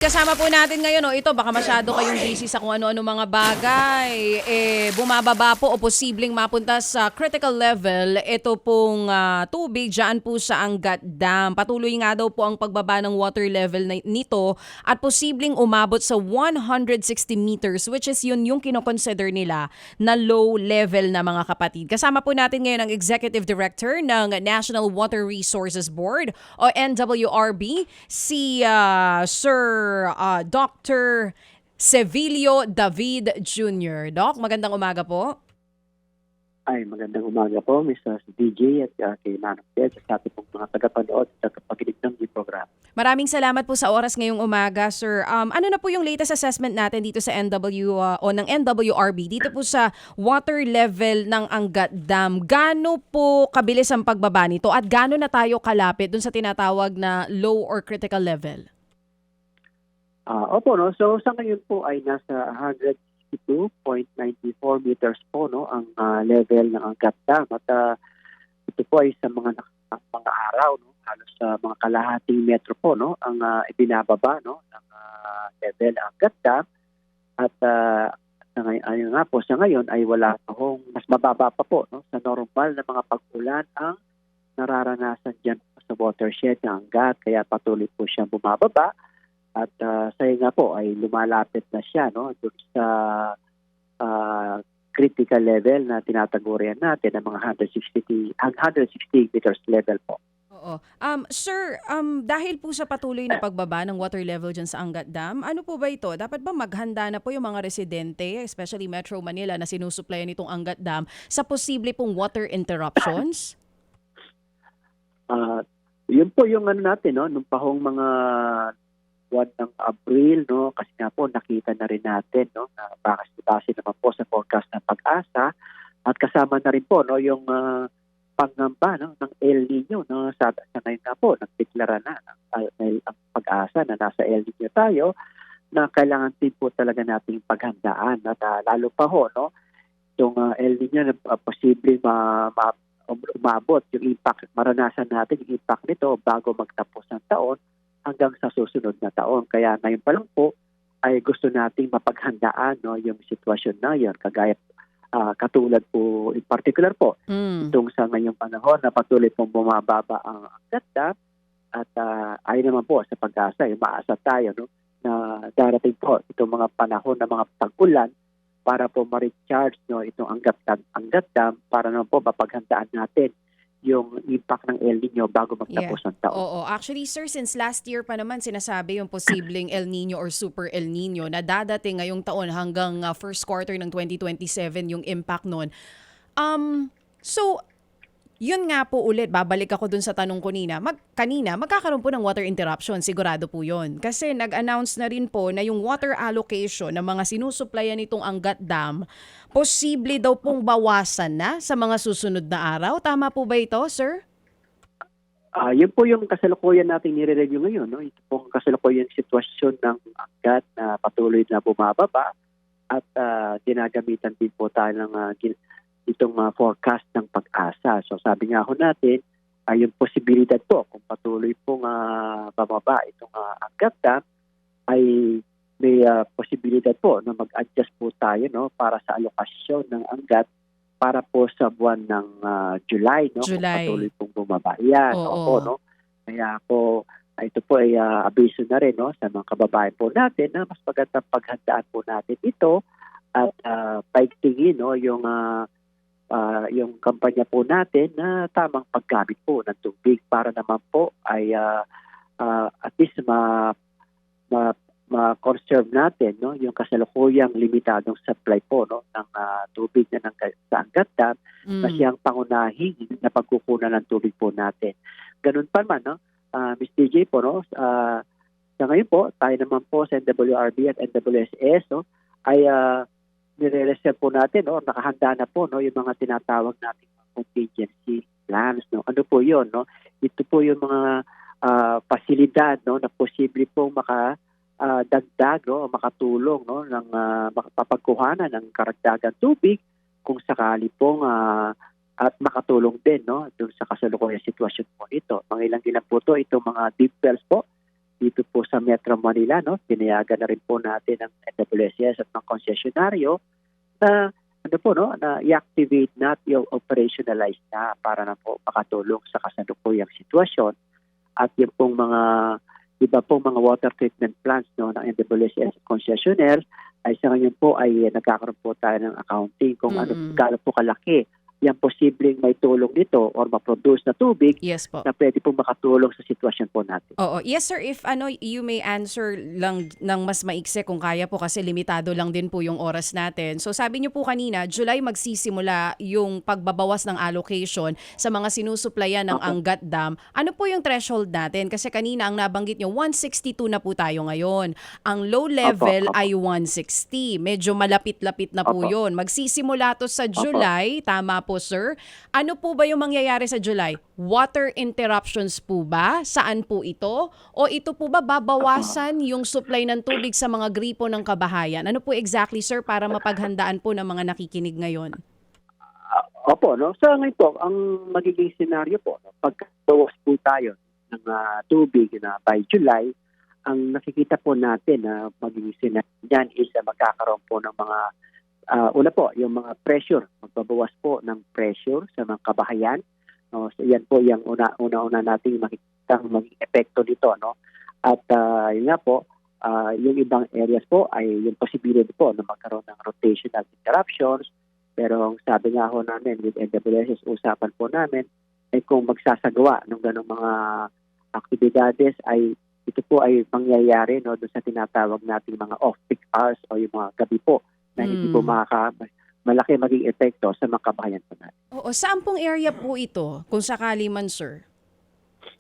Kasama po natin ngayon, ito baka masyado kayong busy sa kung ano-ano mga bagay. Bumababa po o posibleng mapunta sa critical level ito pong tubig dyan po sa Angat Dam. Patuloy nga daw po ang pagbaba ng water level nito at posibleng umabot sa 160 meters, which is yun yung kinoconsider nila na low level na mga kapatid. Kasama po natin ngayon ang Executive Director ng National Water Resources Board o NWRB, si Sir Dr. Sevilio David Jr. Doc, magandang umaga po. Ay, magandang umaga po, Mr. DJ at kay Manong Ted sa ating pong mga tagapanood at tagapakinig ng programa. Maraming salamat po sa oras ngayong umaga, sir. Ano na po yung latest assessment natin dito sa ng NWRB dito po sa water level ng Angat Dam? Gaano po kabilis ang pagbaba nito at gaano na tayo kalapit dun sa tinatawag na low or critical level? Opo, no? So sa ngayon po ay nasa 162.94 meters po, no, ang level ng Angat Dam. At ito po ay sa mga araw, no, halos sa mga kalahating metro po, no, ang ibinababa, no, ng level ng Angat Dam. At ayun nga po, sa ngayon ay wala pa hong mas mababa pa po, no, sa normal na mga pag-ulan ang nararanasan dyan sa watershed ng Angat. Kaya patuloy po siyang bumababa. At sa nga po ay lumalapit na siya, no, doon sa critical level na tinatagurian natin ng mga 160 meters level po. Oo. Sir, dahil po sa patuloy na pagbaba ng water level dyan sa Angat Dam, ano po ba ito? Dapat ba maghanda na po yung mga residente, especially Metro Manila na sinusuplayan nitong Angat Dam, sa posible pong water interruptions? Yun po yung ano natin, no, nung pahong mga buwan ng Abril, no, kasi nga po nakita na rin natin, no, na base naman po sa forecast ng Pag-asa at kasama na rin po, no, yung pangamba, no, ng El Nino, no, sa ngayon nga po nagdeklara na ang Pag-asa na nasa El Nino tayo, na kailangan din po talaga nating paghandaan at lalo pa ho, no, itong El Nino na posible umabot yung impact, maranasan natin yung impact nito bago magtapos ng taon hanggang sa susunod na taon. Kaya ngayon pa lang po ay gusto nating mapaghandaan, no, yung sitwasyon na yun. Kagaya katulad po in particular po itong sa ngayong panahon na patuloy pong bumababa ang Angat Dam at ayun naman po sa Pag-asa, maasa tayo, no, na darating po itong mga panahon na mga pag-ulan para po ma-recharge, no, itong Angat Dam para naman po mapaghandaan natin yung impact ng El Nino bago magtapos ng taon. Oo. Actually, sir, since last year pa naman sinasabi yung posibleng El Nino or Super El Nino na dadating ngayong taon hanggang first quarter ng 2027 yung impact nun. So, yun nga po ulit, babalik ako dun sa tanong ko kanina, magkakaroon po ng water interruption, sigurado po yun. Kasi nag-announce na rin po na yung water allocation ng mga sinusuplayan nitong Angat Dam, posible daw pong bawasan na sa mga susunod na araw. Tama po ba ito, sir? Yun po yung kasalukuyan nating nire-review ngayon, no? Ito pong kasalukuyan sitwasyon ng Angat na patuloy na bumababa at ginagamitan din po tayo ng itong forecast ng Pag-asa. So sabi nga ho natin, yung posibilidad po kung patuloy pong bababa itong Angat Dam ay may posibilidad po na mag-adjust po tayo, no, para sa alokasyon ng Angat para po sa buwan ng July, no, kung patuloy pong bumaba. Yan, opo, no. Kaya po ito po ay abiso na rin, no, sa mga kababayan po natin na mas magandang paghandaan po natin ito at paigtingin, no, yung kampanya po natin na tamang paggamit po ng tubig para naman po ay at least ma-conserve natin, no, yung kasalukuyang limitadong supply po, no, ng tubig na sa Angat Dam na siyang pangunahing na pagkukunan ng tubig po natin. Ganun pa man, no, Ms. DJ po, no, sa ngayon po tayo naman po sa NWRB at NWSS, no, ay nire-reserve po natin, no, nakahanda na po, no, yung mga tinatawag nating contingency plans, no. Ano po 'yon, no? Ito po yung mga pasilidad, no, na posible pong dagdag, no, makatulong, no, ng makapagkuhanan ng karagdagang tubig kung sakali pong at makatulong din, no, doon sa kasalukuyang sitwasyon po ito. Mga ilang po ito, itong mga deep wells po dito po sa Metro Manila, no, pinayagan na rin po natin ng NWSS at ng konsesyonaryo na ano po, no, na i-activate na at i-operationalize na para na po makatulong sa kasalukuyang sitwasyon. At yung pong mga iba pong mga water treatment plants, no, ng NWSS at concessionaires ay sa ngayon po ay nagkakaroon po tayo ng accounting kung ano gaano po kalaki yung posibleng may tulong nito or ma-produce na tubig Yes po. na pwede po makatulong sa sitwasyon po natin. Oo. Yes sir, if you may answer lang ng mas maikse kung kaya po kasi limitado lang din po yung oras natin. So sabi niyo po kanina, July magsisimula yung pagbabawas ng allocation sa mga sinusuplayan ng Angat Dam. Ano po yung threshold natin? Kasi kanina ang nabanggit niyo 162 na po tayo ngayon. Ang low level ay 160. Medyo malapit-lapit na po yun. Magsisimula to sa July, tama po sir. Ano po ba yung mangyayari sa July? Water interruptions po ba? Saan po ito? O ito po ba babawasan yung supply ng tubig sa mga gripo ng kabahayan? Ano po exactly sir para mapaghandaan po ng mga nakikinig ngayon? Opo, no? Sa ngayon po, ang magiging senaryo po, no, pagkabawas po tayo ng tubig na by July, ang nakikita po natin na magiging senaryo dyan is magkakaroon po ng mga una po, yung mga pressure, magbabawas po ng pressure sa mga kabahayan. No? So yan po yung una nating makikita maging epekto nito, no? At yun nga po, yung ibang areas po ay yung possibility po na magkaroon ng rotational interruptions. Pero ang sabi nga ho namin with NWSS, usapan po namin ay kung magsasagawa ng ganong mga aktibidades ay ito po ay mangyayari, no, doon sa tinatawag nating mga off-peak hours o yung mga gabi po na hindi po malaki maging epekto sa mga kabahayan po natin. Oo, saan pong area po ito kung sakali man sir?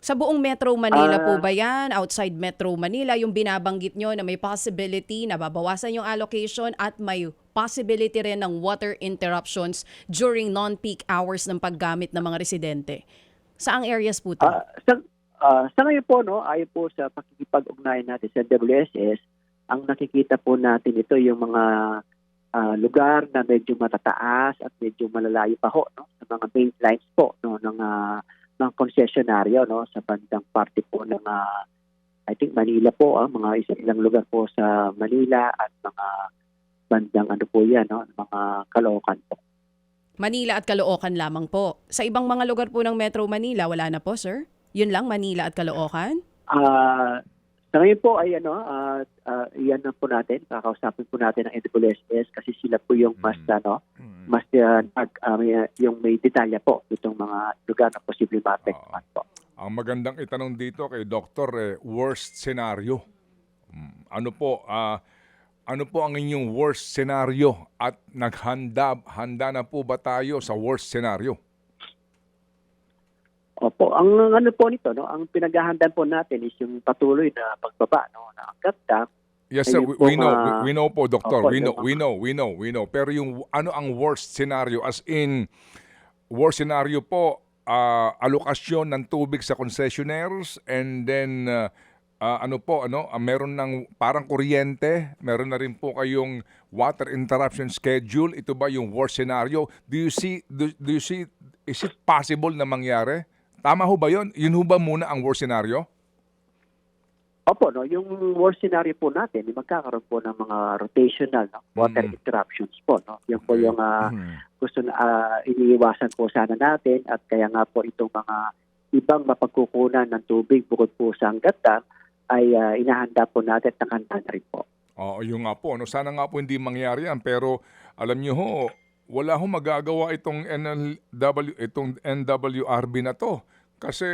Sa buong Metro Manila po ba yan? Outside Metro Manila, yung binabanggit nyo na may possibility na babawasan yung allocation at may possibility rin ng water interruptions during non-peak hours ng paggamit ng mga residente. Saang areas po ito? Sa ngayon po, no, ayon po sa pakikipag-ugnayan natin sa WSS, ang nakikita po natin ito yung mga lugar na medyo matataas at medyo malalayo pa ho, no, sa mga main lines po, no, ng konsesyonaryo, no, sa bandang parte po ng I think Manila po, mga ilang lugar po sa Manila at mga bandang ano po yan, no, mga Caloocan po. Manila at Caloocan lamang po. Sa ibang mga lugar po ng Metro Manila, wala na po sir? Yun lang, Manila at Caloocan? Sa ngayon po ay iyan na po natin, kakausapin po natin ang NWSS kasi sila po yung mas yung may detalya po itong mga lugar na posibleng maapektuhan po. Ang magandang itanong dito kay Doktor, worst scenario. Ano po ang inyong worst scenario at handa na po ba tayo sa worst scenario? Opo, ang ano po nito, no, ang pinaghahandaan po natin is yung patuloy na pagbaba, no, na Angat Dam. Yes sir, we know po Doktor, opo, we know. Pero yung ano ang worst scenario, as in worst scenario po, alokasyon ng tubig sa concessionaires, and then meron ng parang kuryente, meron na rin po kayong water interruption schedule. Ito ba yung worst scenario? Do you see is it possible na mangyari? Tama ho ba yun? Yun ho ba muna ang worst scenario? Opo, no, yung worst scenario po natin, magkakaroon po ng mga rotational, no, water interruptions po, no. Yan po yung gusto na iniiwasan po sana natin, at kaya nga po itong mga ibang mapagkukunan ng tubig bukod po sa Angat Dam ay inahanda po natin at nakahanda na rin po. Yung nga po, no, sana nga po hindi mangyari yan, pero alam niyo ho, wala ho magagawa itong NWRB na to. Kasi,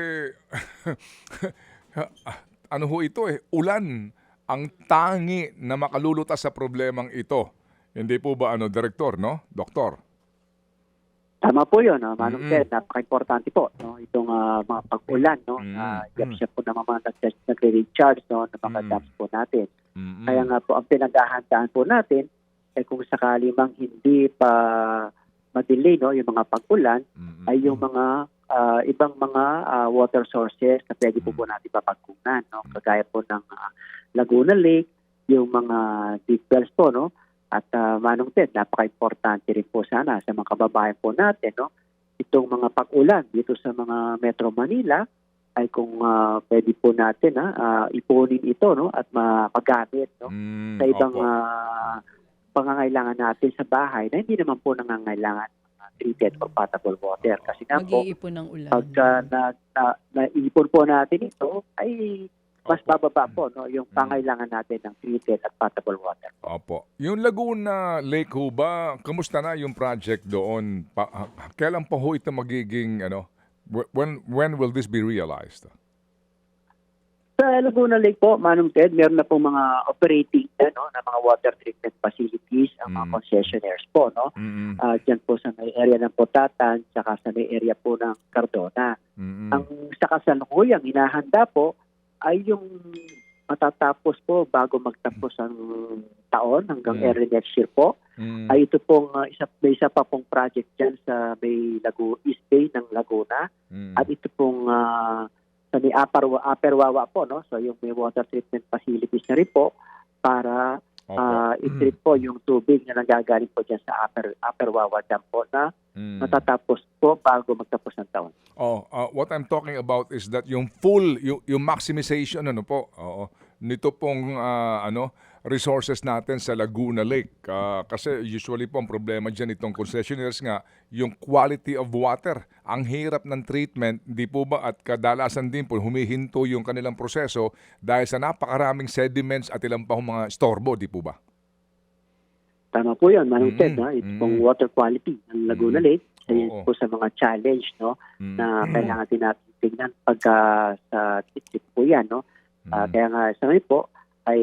ano ho ito ulan ang tangi na makalulutas sa problemang ito. Hindi po ba, Direktor, no? Doktor? Tama po yun, no? Manong Ted, napaka-importante po, no? Itong mga pag-ulan, no? Siya po naman mga nagre-recharge, no? Ng mga dams po natin. Kaya nga po, ang pinaghahandaan po natin, kung sakali mang hindi pa ma-delay, no, yung mga pag-ulan, ay yung mga ibang mga water sources na pwede po natin papagkunan, no? Kagaya po ng Laguna Lake, yung mga deep wells po, no? At Manong Ted, napaka-importante rin po sana sa mga kababayan po natin, no? Itong mga pag-ulan dito sa mga Metro Manila ay kung pwede po natin ipunin ito, no, at magamit, no, sa ibang Opo. pangangailangan natin sa bahay na hindi naman po nangangailangan ng treated or potable water. Kasi nga po, Mag-iipon ng ulan. pagka naipon po natin ito, ay mas bababa po, no, yung pangailangan natin ng treated at potable water. Opo. Yung Laguna Lake ho ba, kamusta na yung project doon? Kailan pa ho ito magiging, when will this be realized? Sa Laguna Lake po, Manong Ted, meron na po mga operating na mga water treatment facilities ang mga concessionaires po. No? Diyan po sa may area ng Potatan, saka sa may area po ng Cardona. Ang sa kasalukuyang hinahanda po ay yung matatapos po bago magtapos ang taon hanggang early next year po. Ay ito pong may isa pa pong project dyan sa may East Bay ng Laguna. At ito pong sa may Upper Wawa po, no? So yung may water treatment facilities na rin po para i-treat po yung tubig na nanggagaling po dyan sa Upper Wawa Dam po na matatapos po bago magtapos ng taon. What I'm talking about is that yung yung maximization nito pong resources natin sa Laguna Lake. Kasi usually po ang problema dyan itong concessionaires nga, yung quality of water. Ang hirap ng treatment, di po ba? At kadalasan din po, humihinto yung kanilang proseso dahil sa napakaraming sediments at ilang pa mga storbo, di po ba? Tama po yun, Manong Ted. Ito pong water quality ng Laguna Lake. Isa po sa mga challenge, no, na kailangan din natin tingnan pagka sa tip po yan. No? Kaya nga sa ngayon po ay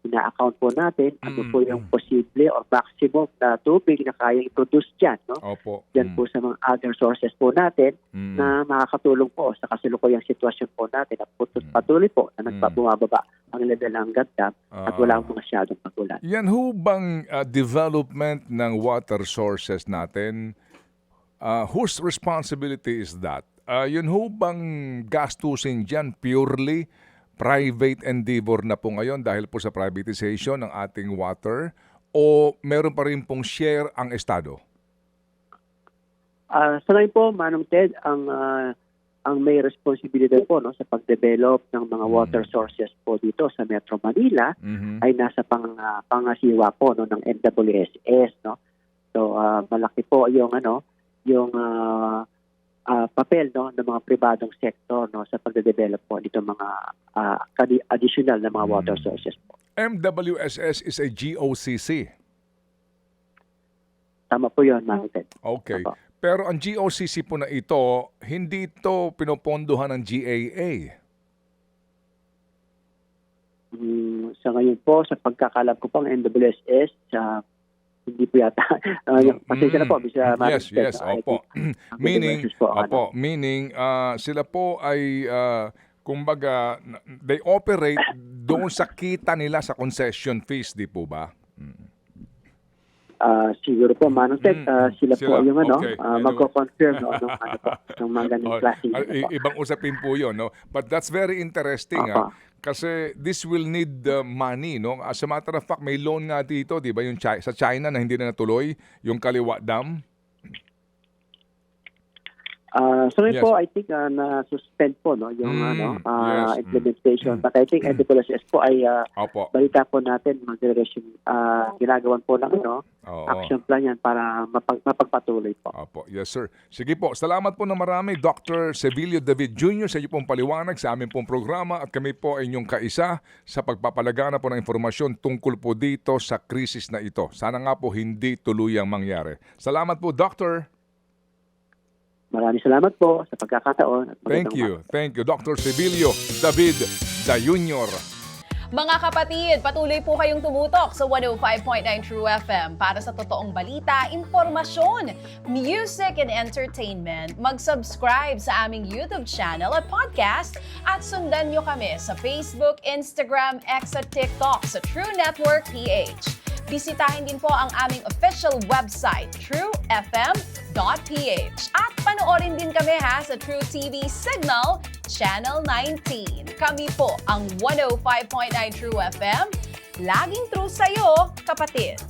ina-account po natin ano po yung posible or maximum na tubig na kaya i-produce dyan. No? Opo. Dyan po sa mga other sources po natin na makakatulong po sa kasalukuyang sitwasyon po natin at patuloy po na nagbababa ang level ng dam at wala akong masyadong pagulan. Yan ho bang development ng water sources natin, whose responsibility is that? Yun ho bang gastusin dyan purely private endeavor na po ngayon dahil po sa privatization ng ating water o meron pa rin pong share ang Estado? Sa ngayon po, Manong Ted, ang may responsibilidad po, no, sa pag-develop ng mga water sources po dito sa Metro Manila ay nasa pangasiwa po, no, ng MWSS. No? So malaki po yung papel, no, ng mga pribadong sektor, no, sa pagde-develop po dito mga additional na mga water sources po. MWSS is a GOCC. Tama po yun, Manong Ted. Okay. Opo. Pero ang GOCC po na ito, hindi ito pinopondohan ng GAA. Sa ngayon po, sa pagkakalam ko po, ang MWSS, hindi po yata. Pasensya na po. Yes, opo. Meaning, sila po ay, kumbaga, they operate doon sa kita nila sa concession fees, di po ba? Siguro po, Manong Ted, sila po yung okay. magko-confirm ng mga ganong klase. Ibang usapin po yun, no? But that's very interesting, kasi this will need money, no? As a matter of fact, may loan nga dito, di ba, yung sa China na hindi na natuloy, yung Kaliwa Dam. So ngayon po, I think na-suspend po, no, yung implementation. But I think NWSS po ay balita po natin ginagawan po ng action plan yan para mapagpatuloy po. Opo. Yes, sir. Sige po. Salamat po na marami, Dr. Sevilio David Jr. sa iyo pong paliwanag sa aming pong programa at kami po ay inyong kaisa sa pagpapalagana po ng informasyon tungkol po dito sa krisis na ito. Sana nga po hindi tuluyang mangyari. Salamat po, Doctor. Maraming salamat po sa pagkakataon. At Thank you. Dr. Sevilio David Jr. Mga kapatid, patuloy po kayong tumutok sa 105.9 True FM para sa totoong balita, informasyon, music, and entertainment. Mag-subscribe sa aming YouTube channel at podcast at sundan nyo kami sa Facebook, Instagram, X at TikTok sa True Network PH. Bisitahin din po ang aming official website, truefm.ph. At panoorin din kami sa True TV Signal, Channel 19. Kami po ang 105.9 True FM. Laging true sa'yo, kapatid.